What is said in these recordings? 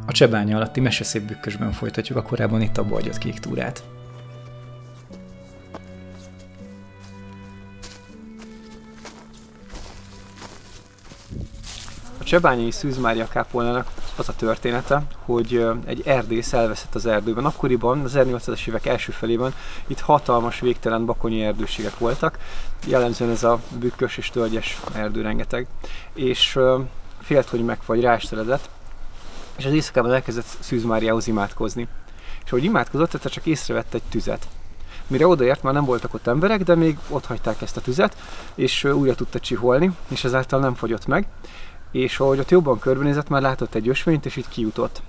A Csebánya alatti meseszép bükkösben folytatjuk a korábban itt abba hagyott kék túrát. A csebányai Szűz Mária kápolnának az a története, hogy egy erdész elveszett az erdőben. Akkoriban, az 1800-as évek első felében itt hatalmas, végtelen bakonyi erdőségek voltak. Jellemzően ez a bükkös és tölgyes erdő rengeteg. És félt, hogy megfagy, ráesteledett, és az éjszakában elkezdett Szűz Máriához imádkozni. És ahogy imádkozott, tehát csak észrevett egy tüzet. Mire odaért, már nem voltak ott emberek, de még ott hagyták ezt a tüzet, és újra tudta csiholni, és ezáltal nem fagyott meg. És ahogy ott jobban körbenézett, már látott egy ösvényt, és így kijutott.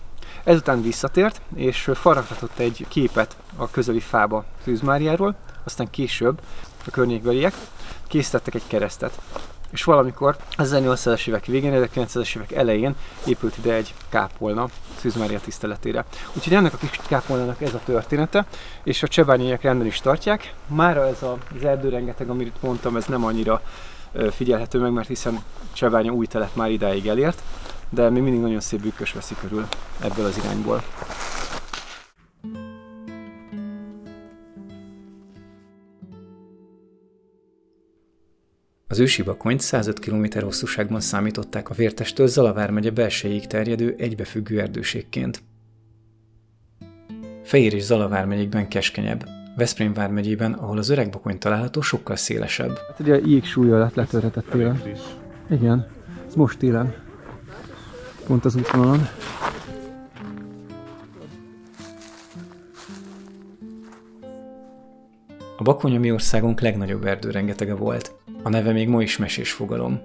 Ezután visszatért, és faragtatott egy képet a közeli fába Szűz Máriáról, aztán később a környékbeliek készítettek egy keresztet. És valamikor az 1800-as évek végén, 1900-as évek elején épült ide egy kápolna Szűz Mária tiszteletére. Úgyhogy ennek a kis kápolnának ez a története, és a csebányaiak rendben is tartják. Mára ez az erdő rengeteg, amit mondtam, ez nem annyira figyelhető meg, mert hiszen Csebánya új telep már idáig elért, de még mindig nagyon szép bükkös veszi körül ebből az irányból. Az ősi Bakonyt 105 km hosszúságban számították a Vértestől Zala vármegye belsejéig terjedő egybefüggő erdőségként. Fejér és Zala vármegyékben keskenyebb, Veszprém vármegyében, ahol az Öreg Bakony található, sokkal szélesebb. Hát ugye jég súlya lett letörhetett télen. Igen, ez most télen. Pont az útvonalon. A Bakony a mi országunk legnagyobb erdőrengetege volt. A neve még ma is mesés fogalom.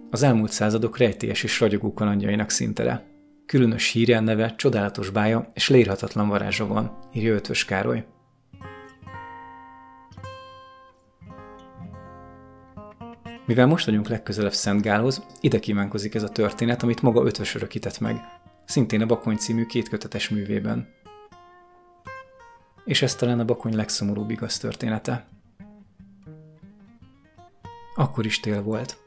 Az elmúlt századok rejtélyes és ragyogó kalandjainak színtere. Különös híre, neve, csodálatos bája és leírhatatlan varázsa van, írja Eötvös Károly. Mivel most vagyunk legközelebb Szent Gálhoz, ide kívánkozik ez a történet, amit maga Eötvös örökített meg, szintén a Bakony című kétkötetes művében. És ez talán a Bakony legszomorúbb igaz története. Akkor is tél volt.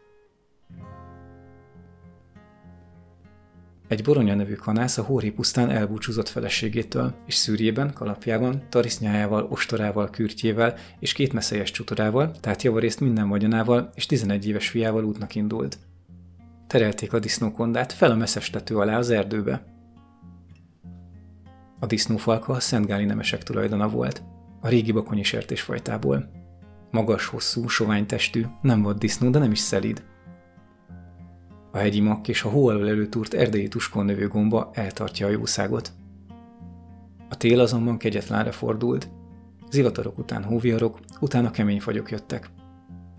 Egy Boronya nevű kanász a Hóri pusztán elbúcsúzott feleségétől, és szűrjében, kalapjában, tarisznyájával, ostorával, kürtjével és 2 meszelyes csutorával, tehát javarészt minden vagyonával és 11 éves fiával útnak indult. Terelték a disznókondát fel a messzes tető alá az erdőbe. A disznófalka a szentgáli nemesek tulajdona volt, a régi bakonyi sertésfajtából. Magas, hosszú, sovány testű, nem vaddisznó, de nem is szelíd. A hegyi makk és a hó alól előtúrt erdei tuskon növő gomba eltartja a jószágot. A tél azonban kegyetlenre fordult. Zivatarok után hóviharok, utána kemény fagyok jöttek.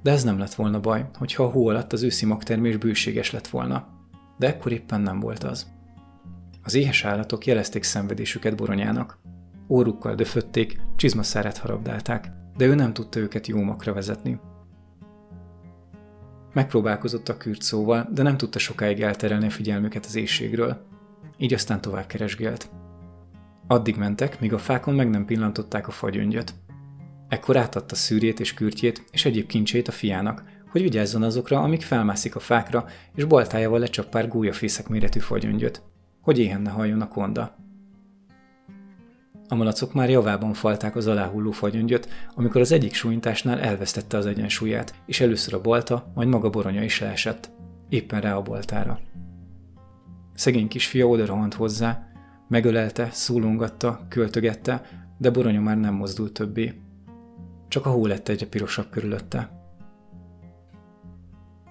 De ez nem lett volna baj, hogyha a hó alatt az őszi magtermés bőséges lett volna. De ekkor éppen nem volt az. Az éhes állatok jelezték szenvedésüket Boronyának. Órukkal döfötték, csizmaszárát harabdálták, de ő nem tudta őket jó makra vezetni. Megpróbálkozott a kürt szóval, de nem tudta sokáig elterelni a figyelmüket az éhségről. Így aztán tovább keresgélt. Addig mentek, míg a fákon meg nem pillantották a fagyöngyöt. Ekkor átadta szűrjét és kürtjét és egyéb kincsét a fiának, hogy vigyázzon azokra, amíg felmászik a fákra, és baltájával lecsap pár gólyafészek méretű fagyöngyöt, hogy éhen ne halljon a konda. A malacok már javában falták az aláhulló fagyöngyöt, amikor az egyik súlyintásnál elvesztette az egyensúlyát, és először a balta, majd maga Boronya is leesett, éppen rá a baltára. Szegény kisfia odarohant hozzá, megölelte, szólongatta, költögette, de Boronya már nem mozdult többé. Csak a hó lett egyre pirosabb körülötte.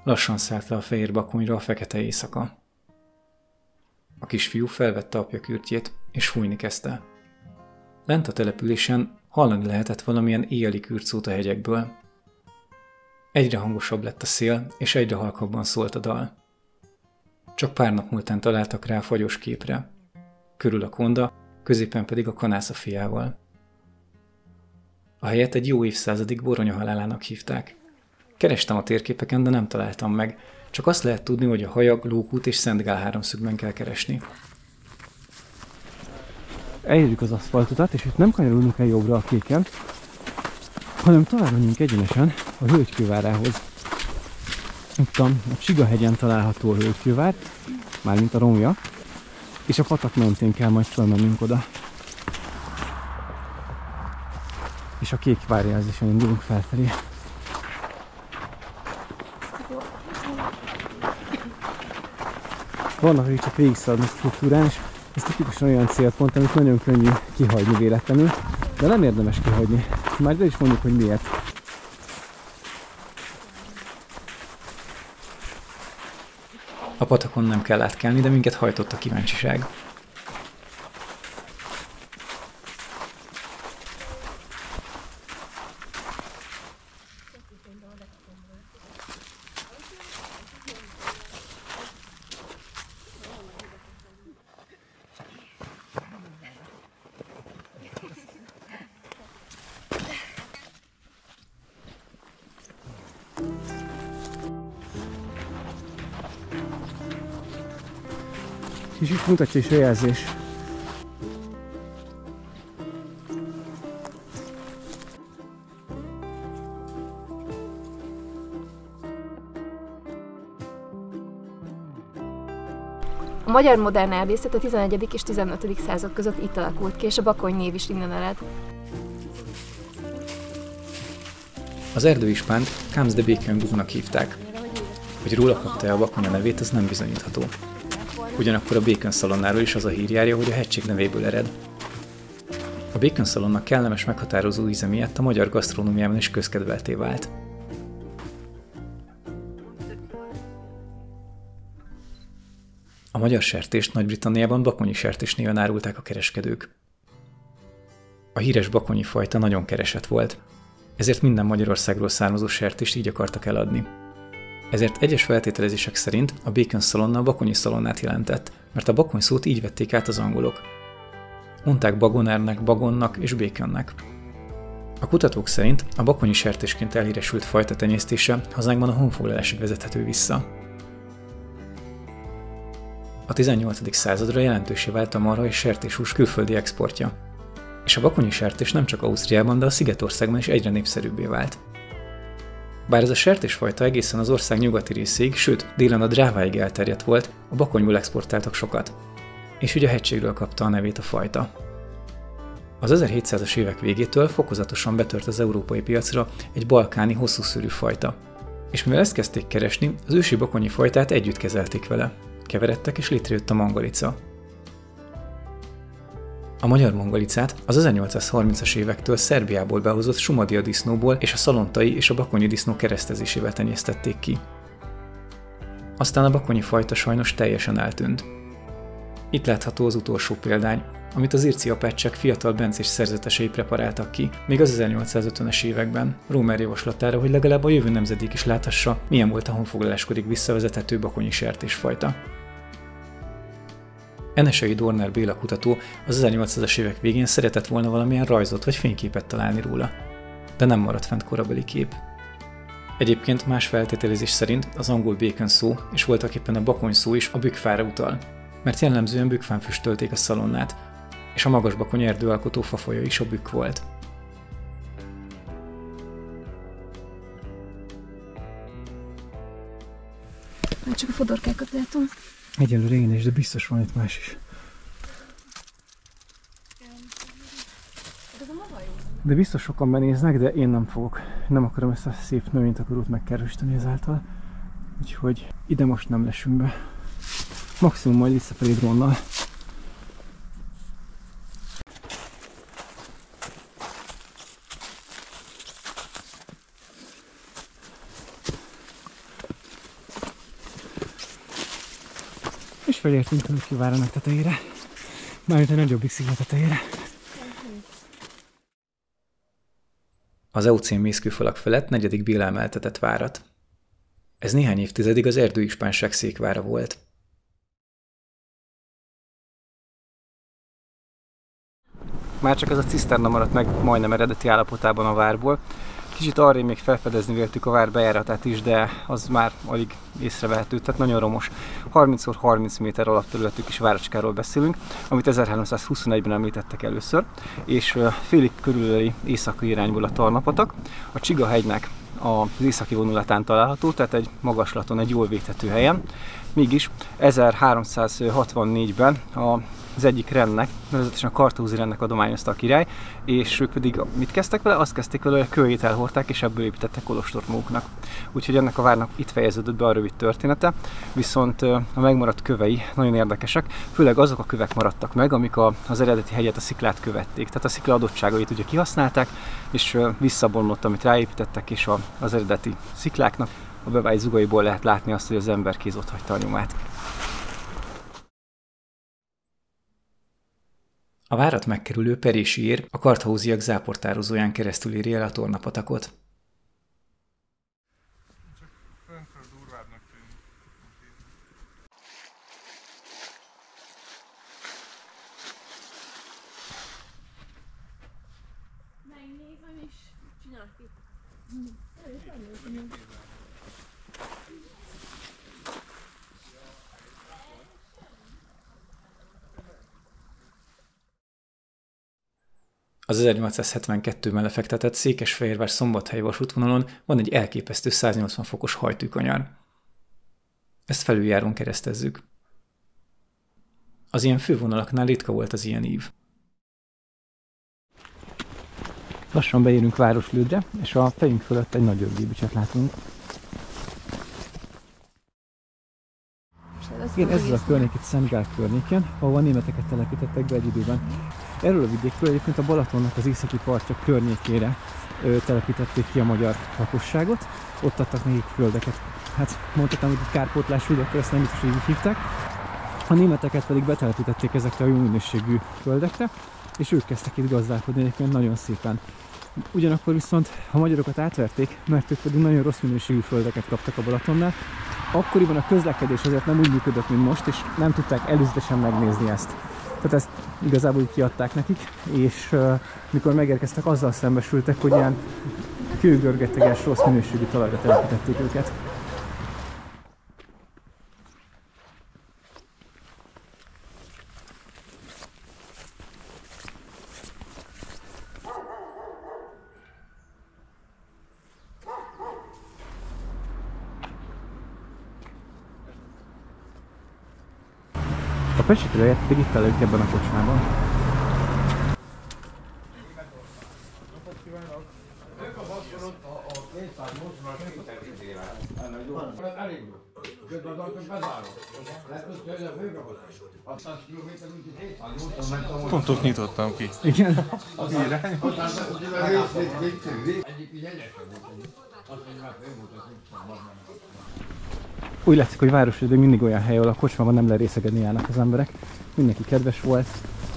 Lassan szállt le a Fehér Bakonyra a fekete éjszaka. A kisfiú felvette apja kürtjét, és fújni kezdte. Lent a településen hallani lehetett valamilyen éjjeli kürtszót a hegyekből. Egyre hangosabb lett a szél, és egyre halkabban szólt a dal. Csak pár nap múltán találtak rá a fagyos képre. Körül a konda, középen pedig a kanász a fiával. A helyet egy jó évszázadig Boronya halálának hívták. Kerestem a térképeken, de nem találtam meg. Csak azt lehet tudni, hogy a Hajag, Lókút és Szentgál háromszögben kell keresni. Elérjük az aszfaltotat, és itt nem kanyarodunk el jobbra a kéken, hanem tovább menjünk egyenesen a Hölgykővárához. Itt a Csigahegyen található a Hölgykővár, mármint a romja, És a patak mentén kell majd felmennünk oda. És a kék várjelzésen indulunk felfelé. Vannak, akik csak végigszaladnak a struktúrán, és ez tipikusan olyan célpont, amit nagyon könnyű kihagyni véletlenül, de nem érdemes kihagyni. Már de is mondjuk, hogy miért. A patakon nem kell átkelni, de minket hajtott a kíváncsiság. Kicsit mutatja is a jelzés. A magyar modern erdészet a 11. és 15. század között itt alakult ki, és a Bakony név is innen ered. Az erdőispánt Comes de Bacon Brooknak hívták. Hogy róla kapta a Bakony a nevét, az nem bizonyítható. Ugyanakkor a Bacon szalonnáról is az a hír járja, hogy a hegység nevéből ered. A Bacon szalonna kellemes meghatározó íze miatt a magyar gasztronómiában is közkedvelté vált. A magyar sertést Nagy-Britanniában bakonyi sertés néven árulták a kereskedők. A híres bakonyi fajta nagyon keresett volt, ezért minden Magyarországról származó sertést így akartak eladni. Ezért egyes feltételezések szerint a Bacon szalonna a bakonyi szalonnát jelentett, mert a bakony szót így vették át az angolok. Mondták bagonernek, bagonnak és baconnek. A kutatók szerint a bakonyi sertésként elhíresült fajta tenyésztése hazánkban a honfoglalásig vezethető vissza. A 18. századra jelentőssé vált a marha és sertéshús külföldi exportja. És a bakonyi sertés nem csak Ausztriában, de a Szigetországban is egyre népszerűbbé vált. Bár ez a sertésfajta egészen az ország nyugati részéig, sőt délen a Dráváig elterjedt volt, a Bakonyból exportáltak sokat. És ugye a hegységről kapta a nevét a fajta. Az 1700-as évek végétől fokozatosan betört az európai piacra egy balkáni hosszúszőrű fajta. És mivel ezt kezdték keresni, az ősi bakonyi fajtát együtt kezelték vele. Keveredtek és létrejött a mangalica. A magyar mangalicát az 1830-as évektől Szerbiából behozott Sumadia disznóból és a szalontai és a bakonyi disznó keresztezésével tenyésztették ki. Aztán a bakonyi fajta sajnos teljesen eltűnt. Itt látható az utolsó példány, amit az irci apácsák fiatal bencés szerzetesei preparáltak ki, még az 1850-es években, Rómer javaslatára, hogy legalább a jövő nemzedék is láthassa, milyen volt a honfoglaláskorig visszavezethető bakonyi sertésfajta. Enesei Dorner Béla kutató az 1800-as évek végén szeretett volna valamilyen rajzot vagy fényképet találni róla, de nem maradt fent korabeli kép. Egyébként más feltételezés szerint az angol bacon szó és voltaképpen a bakony szó is a bükkfára utal, mert jellemzően bükkfán füstölték a szalonnát, és a magasbakony erdőalkotó fafaja is a bükk volt. Már csak a fodorkákat látom. Egyelőre én is, de biztos van itt más is. De biztos sokan benéznek, de én nem fogok. Nem akarom ezt a szép növénytakarót megkerülsteni ezáltal. Úgyhogy ide most nem lesünk be. Maximum majd visszafelé drónnal. És felértünk a Kivárának tetejére. Mármint a nagyobbik sziget tetejére. Az eocén mészkőfalak felett 4. Béla emeltetett várat. Ez néhány évtizedig az erdőispánság székvára volt. Már csak ez a ciszterna maradt meg majdnem eredeti állapotában a várból. Kicsit arrébb még felfedezni véltük a vár bejáratát is, de az már alig észrevehető, tehát nagyon romos. 30x30 méter alapterületű kis várocskáról beszélünk, amit 1321-ben említettek először, és félig körülöli északi irányból a Tarna-patak. A Csiga hegynek az északi vonulatán található, tehát egy magaslaton, egy jól védhető helyen. Mégis 1364-ben az egyik rendnek, nevezetesen a Karthózi rendnek adományozta a király, és ők pedig mit kezdtek vele? Azt kezdték vele, hogy a kőjét elhordták, és ebből építettek kolostort maguknak. Úgyhogy ennek a várnak itt fejeződött be a rövid története, viszont a megmaradt kövei nagyon érdekesek, főleg azok a kövek maradtak meg, amik az eredeti hegyet, a sziklát követték. Tehát a szikla adottságait ugye kihasználták, és visszabomlott, amit ráépítettek, és az eredeti szikláknak a bevált zugaiból lehet látni azt, hogy az emberkéz ott hagyta a nyomát. A várat megkerülő Perési ér a karthóziak záportározóján keresztül éri el a Tornapatakot. Megnézem és csinálok itt. Az 1872-ben lefektetett Székesfehérvár-Szombathely vasútvonalon van egy elképesztő 180 fokos hajtűkanyar. Ezt felüljáron keresztezzük. Az ilyen fővonalaknál ritka volt az ilyen ív. Lassan beérünk Városlődre, és a fejünk fölött egy nagy örgébücset látunk. Igen, ez az a környék itt Szent Gál környékén, ahol a németeket telepítettek be egy időben. Erről a vidékről egyébként a Balatonnak az északi partja környékére telepítették ki a magyar lakosságot. Ott adtak nekik földeket. Hát mondhatnám, hogy egy kárpótlású, de akkor ezt nem biztos, hogy így hívták. A németeket pedig betelepítették ezekre a jó minőségű földekre, és ők kezdtek itt gazdálkodni egyébként nagyon szépen. Ugyanakkor viszont a magyarokat átverték, mert ők pedig nagyon rossz minőségű földeket kaptak a Balatonnál. Akkoriban a közlekedés azért nem úgy működött, mint most, és nem tudták előzetesen megnézni ezt. Tehát ezt igazából így kiadták nekik, és mikor megérkeztek, azzal szembesültek, hogy ilyen kőgörgeteges, rossz minőségű talajra telepítették őket. A pesitőjét pedig itt előtt ebben a kocsmában. Pont ott nyitottam ki. Igen. Az irány. Úgy látszik, hogy Városliget mindig olyan hely, ahol a kocsmában nem lerészegedni járnak az emberek. Mindenki kedves volt,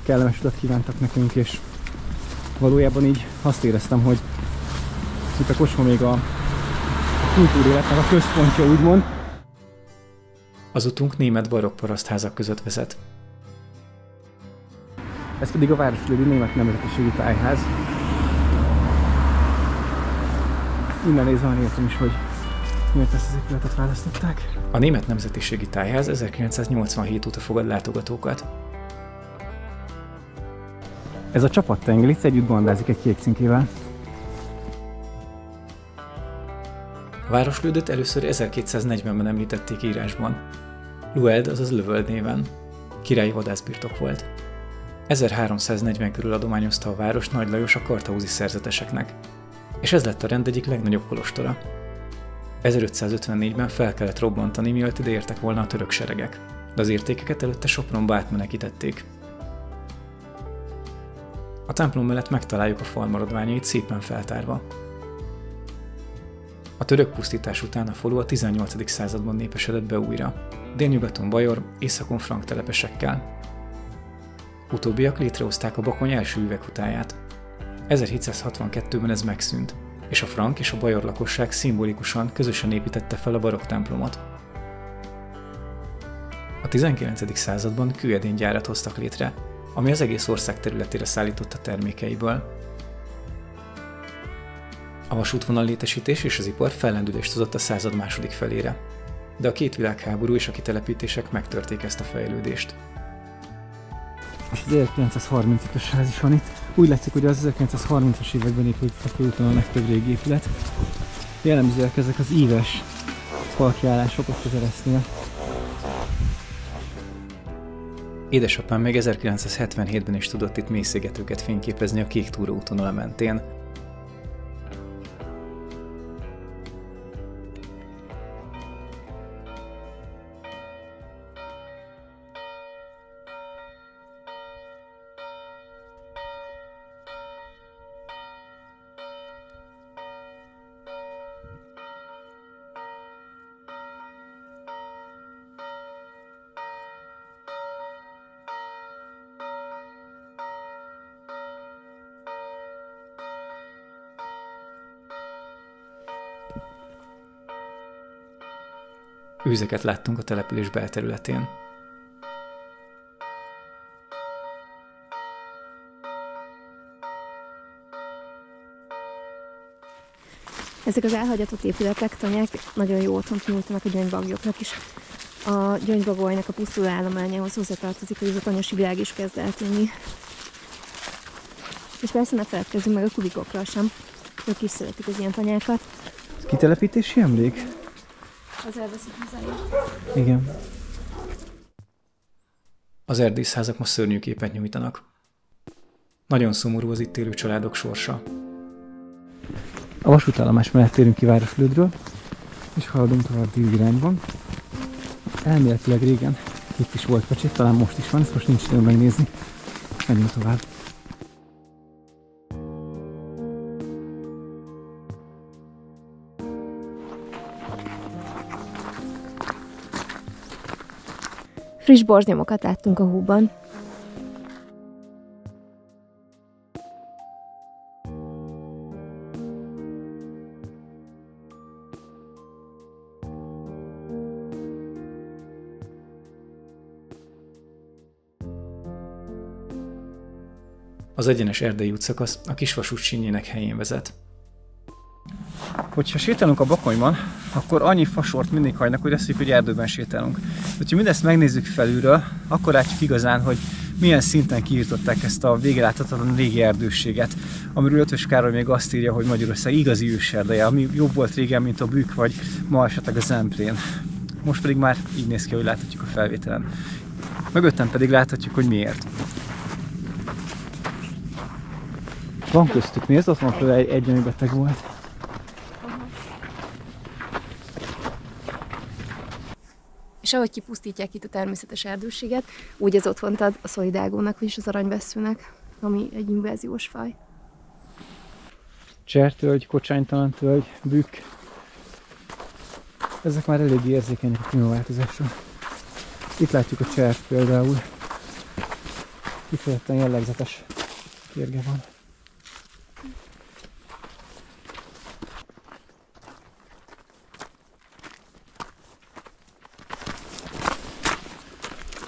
kellemes utat kívántak nekünk, és valójában így azt éreztem, hogy itt a kocsma még a kultúréletnek a központja, úgymond. Az utunk német barokk parasztházak között vezet. Ez pedig a Városligeti Német Nemzetiségi Tájház. Innen nézve értem is, hogy miért ezt az épületet választották. A Német Nemzetiségi Tájház 1987 óta fogad látogatókat. Ez a csapat Tengelitz együtt bandázik egy kék cinkével. A Városlődöt először 1240-ben említették írásban. Lueld, azaz Lövöld néven. Királyi vadászbirtok volt. 1340 körül adományozta a város Nagy Lajos a karthózi szerzeteseknek, és ez lett a rend egyik legnagyobb kolostora. 1554-ben fel kellett robbantani, mielőtt ide értek volna a török seregek, de az értékeket előtte Sopronba átmenekítették. A templom mellett megtaláljuk a fal maradványait szépen feltárva. A török pusztítás után a falu a 18. században népesedett be újra, délnyugaton bajor, északon frank telepesekkel. Utóbbiak létrehozták a Bakony első üveghutáját. 1762-ben ez megszűnt, és a frank és a bajor lakosság szimbolikusan közösen építette fel a barokk templomot. A 19. században kőedénygyárat hoztak létre, ami az egész ország területére szállította termékeiből. A vasútvonal létesítés és az ipar fellendülést hozott a század második felére, de a két világháború és a kitelepítések megtörték ezt a fejlődést. És az 1935-ös ház is van itt. Úgy látszik, hogy az 1930-as években épült a főúton a legtöbb régi épület. Jellemzőek ezek az íves falkiállások ott az eresztnél. Édesapám még 1977-ben is tudott itt mészégetőket fényképezni a Kék túróútvonal mentén. Őzeket láttunk a település belterületén. Ezek az elhagyatott épületek, tanyák nagyon jó otthont nyújtanak a gyöngybagyoknak is. A gyöngybagolynak a pusztuló állományához hozzátartozik, hogy ez a tanyasi világ is kezd eltűnni. És persze ne feledkezzünk meg a kubikokról sem. Ők is szeretik az ilyen tanyákat. Kitelepítési emlék? Az elveszett hazája. Igen. Az erdészházak ma szörnyű képet nyújtanak. Nagyon szomorú az itt élő családok sorsa. A vasútállomás mellett térünk ki Városligetről, és haladunk tovább déli irányban. Elméletileg régen itt is volt pecsét, talán most is van, ezt most nincs időm megnézni. Menjünk tovább. Friss borsnyomokat láttunk a hóban. Az egyenes erdei útszakasz a kisvasút sínjének helyén vezet. Hogyha sétálunk a Bakonyban, akkor annyi fasort mindig hagynak, hogy azt hiszük, hogy erdőben sétálunk. Ha mindezt megnézzük felülről, akkor látjuk igazán, hogy milyen szinten kiirtották ezt a végeláthatatlan régi erdősséget, amiről Ötvös Károly még azt írja, hogy Magyarország igazi őserdeje, ami jobb volt régen, mint a Bükk, vagy ma esetleg a Zemplén. Most pedig már így néz ki, hogy láthatjuk a felvételen. Mögöttem pedig láthatjuk, hogy miért. Van köztük, nézd, ott van például egy, ami beteg volt. És ahogy kipusztítják itt a természetes erdőséget, úgy ez otthont ad a szolidágónak, vagyis az aranyvesszőnek, ami egy inváziós faj. Csertölgy, kocsánytalan tölgy, bükk. Ezek már eléggé érzékenyek a klímaváltozásra. Itt látjuk a csert például. Kifejezetten jellegzetes kérge van.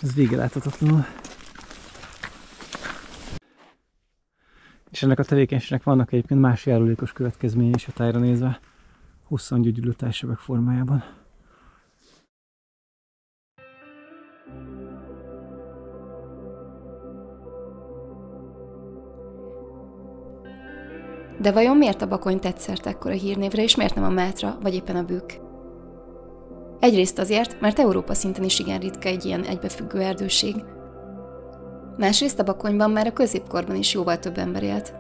Ez vége láthatatlanul. És ennek a tevékenységnek vannak egyébként más járulékos következményei is a tájra nézve, hosszan gyögyülő tájsebek formájában. De vajon miért a Bakony tett szert ekkora hírnévre, és miért nem a Mátra, vagy éppen a Bükk? Egyrészt azért, mert Európa szinten is igen ritka egy ilyen egybefüggő erdőség. Másrészt a Bakonyban már a középkorban is jóval több ember élt.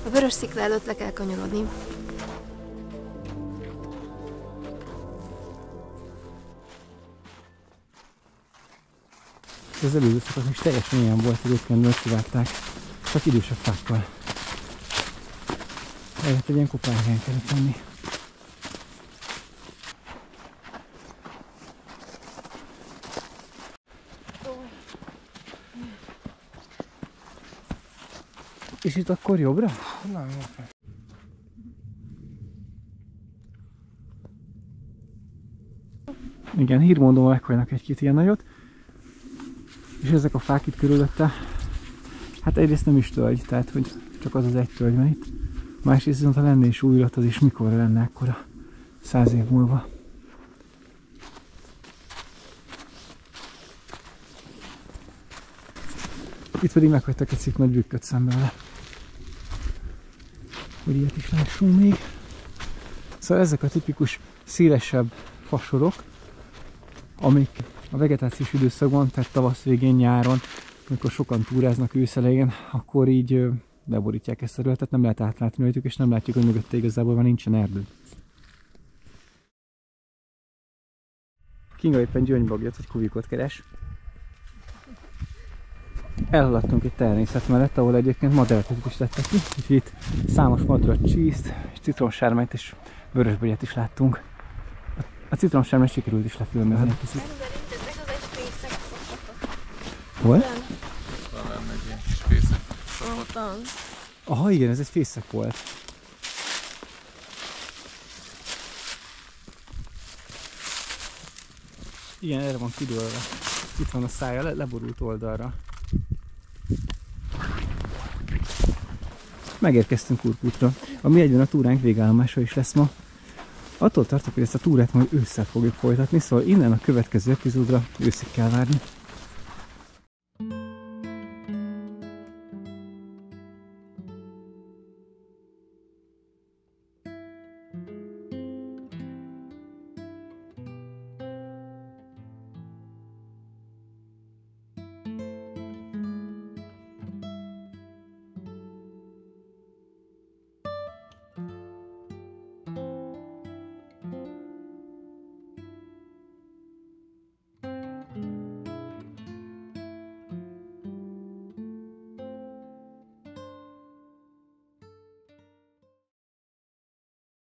A Vörös Szikla előtt le kell kanyarodni. Az előző szakasz is teljesen olyan volt, hogy egyébként kivágták, csak idősebb fákkal. Ehhez egy ilyen kopárgány kellett tenni. És itt akkor jobbra? Nem, igen, hírmondóval meghajnak egy-két ilyen nagyot. És ezek a fák itt körülötte, hát egyrészt nem is tölgy, tehát hogy csak az egy tölgy van itt. Másrészt viszont ha lenne is új illat, az is mikor lenne akkora? 100 év múlva. Itt pedig meghagytak egy szép nagy bükköt szembe vele. Hogy ilyet is lássunk még. Szóval ezek a tipikus szélesebb fasorok, amik a vegetációs időszakban, tehát tavasz végén, nyáron, amikor sokan túráznak őszelején, akkor így beborítják ezt a területet, nem lehet átlátni rajtuk, és nem látjuk, hogy mögötte igazából már nincsen erdő. Kinga éppen gyöngybagyot, egy kuvikot keres. Elhaladtunk egy természet mellett, ahol egyébként maderatét is lettek ki, és itt számos madarat, csíszt, és citromsármányt és vörösbögyet is láttunk. A citromsármányt sikerült is lefilmezni egy kicsit. Hol? Talán egy ilyen kis fészek. Aha, igen, ez egy fészek volt. Igen, erre van kidőlve. Itt van a szája, leborult oldalra. Megérkeztünk Kurkútra, ami egyben a túránk végállomása is lesz ma. Attól tartok, hogy ezt a túrát majd ősszel fogjuk folytatni, szóval innen a következő epizódra őszig kell várni.